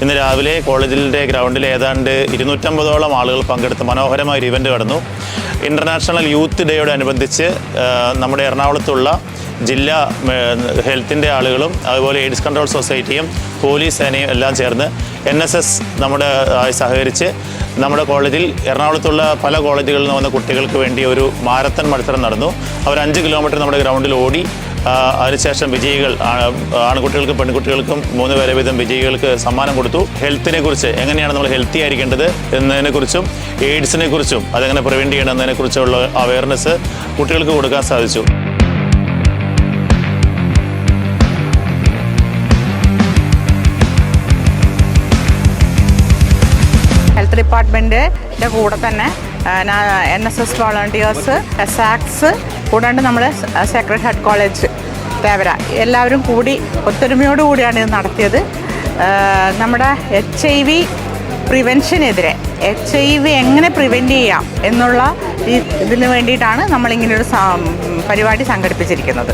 ഇന്ന് രാവിലെ കോളേജിൻ്റെ ഗ്രൗണ്ടിൽ ഏതാണ്ട് 250ഓളം ആളുകൾ പങ്കെടുത്ത് മനോഹരമായ ഒരു ഇവൻ്റ് നടന്നു. ഇൻ്റർനാഷണൽ യൂത്ത് ഡേയോടനുബന്ധിച്ച് നമ്മുടെ എറണാകുളത്തുള്ള ജില്ലാ ഹെൽത്തിൻ്റെ ആളുകളും അതുപോലെ എയ്ഡ്സ് കൺട്രോൾ സൊസൈറ്റിയും പോലീസ് സേനയും എല്ലാം ചേർന്ന് NSS നമ്മുടെ സഹകരിച്ച് നമ്മുടെ കോളേജിൽ എറണാകുളത്തുള്ള പല കോളേജുകളിൽ നിന്ന് വന്ന കുട്ടികൾക്ക് വേണ്ടി ഒരു മാരത്തൺ മത്സരം നടന്നു. അവർ 5 കിലോമീറ്റർ നമ്മുടെ ഗ്രൗണ്ടിൽ ഓടി. അതിനുശേഷം വിജയികൾ ആൺകുട്ടികൾക്കും പെൺകുട്ടികൾക്കും 3 പേരെ വീതം വിജയികൾക്ക് സമ്മാനം കൊടുത്തു. ഹെൽത്തിനെ കുറിച്ച് എങ്ങനെയാണ് നമ്മൾ ഹെൽത്തി ആയിരിക്കേണ്ടത് എന്നതിനെക്കുറിച്ചും എയ്ഡ്സിനെ കുറിച്ചും അതെങ്ങനെ പ്രിവെൻറ്റ് ചെയ്യണം എന്നതിനെക്കുറിച്ചുള്ള അവയർനെസ് കുട്ടികൾക്ക് കൊടുക്കാൻ സാധിച്ചു. ഹെൽത്ത് ഡിപ്പാർട്ട്മെൻറ്റിൻ്റെ കൂടെ തന്നെ NSS വോളണ്ടിയേഴ്സ്, SACS, കൂടാണ്ട് നമ്മുടെ സേക്രഡ് ഹാർട്ട് കോളേജ് തേവര എല്ലാവരും കൂടി ഒത്തൊരുമയോടുകൂടിയാണ് ഇത് നടത്തിയത്. നമ്മുടെ HIV പ്രിവെൻഷനെതിരെ HIV എങ്ങനെ പ്രിവെൻറ്റ് ചെയ്യാം എന്നുള്ള ഇതിന് വേണ്ടിയിട്ടാണ് നമ്മളിങ്ങനെയൊരു പരിപാടി സംഘടിപ്പിച്ചിരിക്കുന്നത്.